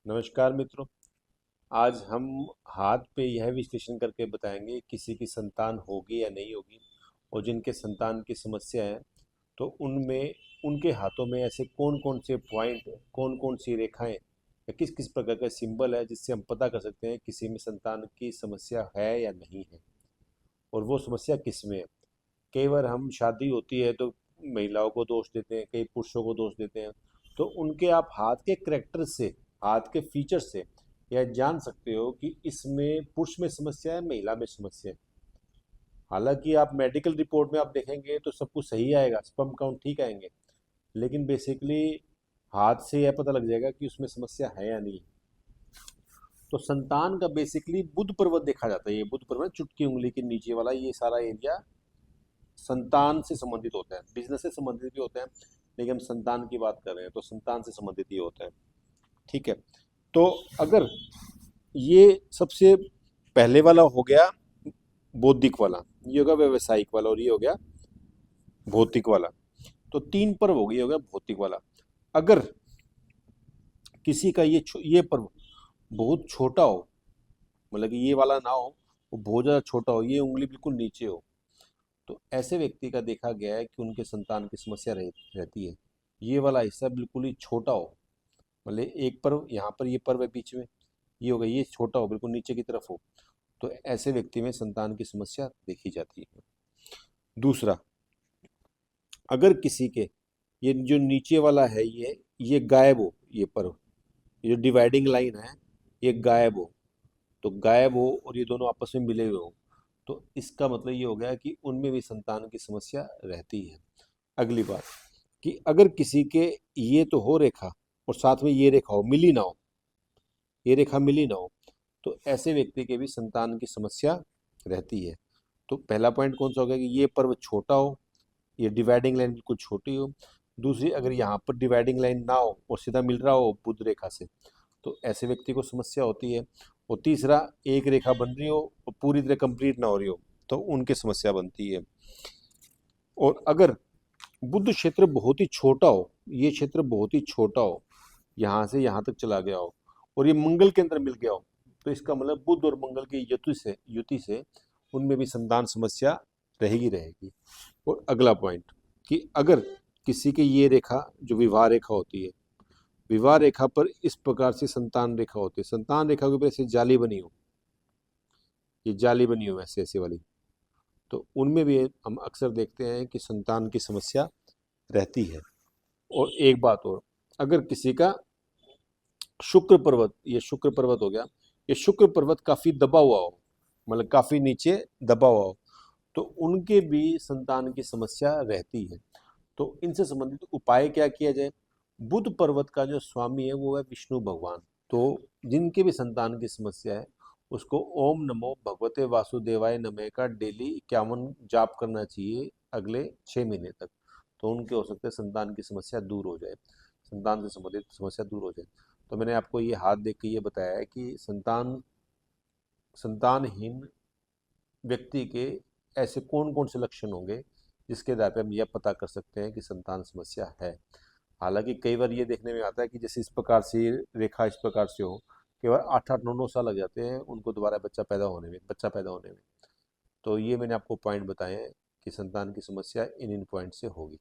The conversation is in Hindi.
नमस्कार मित्रों। आज हम हाथ पे यह विश्लेषण करके बताएंगे किसी की संतान होगी या नहीं होगी, और जिनके संतान की समस्या है तो उनमें उनके हाथों में ऐसे कौन कौन से पॉइंट, कौन कौन सी रेखाएं या किस किस प्रकार का सिंबल है जिससे हम पता कर सकते हैं किसी में संतान की समस्या है या नहीं है, और वो समस्या किस में है। कई बार हम शादी होती है तो महिलाओं को दोष देते हैं, कई पुरुषों को दोष देते हैं। तो उनके आप हाथ के करैक्टर से, हाथ के फीचर से यह जान सकते हो कि इसमें पुरुष में समस्या है, महिला में समस्या है। हालांकि आप मेडिकल रिपोर्ट में आप देखेंगे तो सब कुछ सही आएगा, स्पर्म काउंट ठीक आएंगे, लेकिन बेसिकली हाथ से यह पता लग जाएगा कि उसमें समस्या है या नहीं। तो संतान का बेसिकली बुध पर्वत देखा जाता है। ये बुध पर्वत चुटकी उंगली के नीचे वाला ये सारा एरिया संतान से संबंधित होता है। बिजनेस से संबंधित भी होता है, लेकिन हम संतान की बात कर रहे हैं तो संतान से संबंधित ही होता है। ठीक है। तो अगर ये सबसे पहले वाला हो गया बौद्धिक वाला, ये हो गया व्यवसायिक वाला, और ये हो गया भौतिक वाला। तो तीन पर्व हो गया, हो गया भौतिक वाला। अगर किसी का ये पर्व बहुत छोटा हो, मतलब कि ये वाला ना हो, वो बहुत ज़्यादा छोटा हो, ये उंगली बिल्कुल नीचे हो, तो ऐसे व्यक्ति का देखा गया है कि उनके संतान की समस्या रहती है। ये वाला हिस्सा बिल्कुल ही छोटा हो, मतलब एक पर्व यहाँ पर, ये पर्व है बीच में, ये होगा, ये छोटा हो, बिल्कुल नीचे की तरफ हो, तो ऐसे व्यक्ति में संतान की समस्या देखी जाती है। दूसरा, अगर किसी के ये जो नीचे वाला है ये गायब हो, ये पर्व, ये जो डिवाइडिंग लाइन है ये गायब हो, तो गायब हो और ये दोनों आपस में मिले हुए हो, तो इसका मतलब ये हो गया कि उनमें भी संतान की समस्या रहती है। अगली बात कि अगर किसी के ये तो हो रेखा और साथ में ये रेखा हो, मिली ना हो, ये रेखा मिली ना हो, तो ऐसे व्यक्ति के भी संतान की समस्या रहती है। तो पहला पॉइंट कौन सा हो गया कि ये पर्व छोटा हो, ये डिवाइडिंग लाइन बिल्कुल छोटी हो। दूसरी, अगर यहाँ पर डिवाइडिंग लाइन ना हो और सीधा मिल रहा हो बुध रेखा से, तो ऐसे व्यक्ति को समस्या होती है। और तीसरा, एक रेखा बन रही हो और पूरी तरह कंप्लीट ना हो रही हो, तो उनकी समस्या बनती है। और अगर बुद्ध क्षेत्र बहुत ही छोटा हो, ये क्षेत्र बहुत ही छोटा हो, यहाँ से यहाँ तक चला गया हो, और ये मंगल के अंदर मिल गया हो, तो इसका मतलब बुध और मंगल की युति से उनमें भी संतान समस्या रहेगी रहेगी। और अगला पॉइंट कि अगर किसी की ये रेखा जो विवाह रेखा होती है, विवाह रेखा पर इस प्रकार से संतान रेखा होती है, संतान रेखा के ऊपर ऐसे जाली बनी हो, ये जाली बनी हो ऐसे ऐसे वाली, तो उनमें भी हम अक्सर देखते हैं कि संतान की समस्या रहती है। और एक बात और, अगर किसी का शुक्र पर्वत, ये शुक्र पर्वत हो गया, ये शुक्र पर्वत काफी दबा हुआ हो, मतलब काफी नीचे दबा हुआ हो, तो उनके भी संतान की समस्या रहती है। तो इनसे संबंधित उपाय क्या किया जाए। बुध पर्वत का जो स्वामी है वो है विष्णु भगवान। तो जिनके भी संतान की समस्या है उसको ओम नमो भगवते वासुदेवाय नमः का डेली 51 जाप करना चाहिए अगले 6 महीने तक। तो उनके हो सकते हैं संतान की समस्या दूर हो जाए, संतान से संबंधित समस्या दूर हो जाए। तो मैंने आपको ये हाथ देख के ये बताया है कि संतानहीन व्यक्ति के ऐसे कौन कौन से लक्षण होंगे जिसके आधार पर हम यह पता कर सकते हैं कि संतान समस्या है। हालांकि कई बार ये देखने में आता है कि जैसे इस प्रकार से रेखा इस प्रकार से हो, कई बार 8-8 9 9 साल लग जाते हैं उनको दोबारा बच्चा पैदा होने में। तो ये मैंने आपको पॉइंट बताए हैं कि संतान की समस्या इन इन पॉइंट से होगी।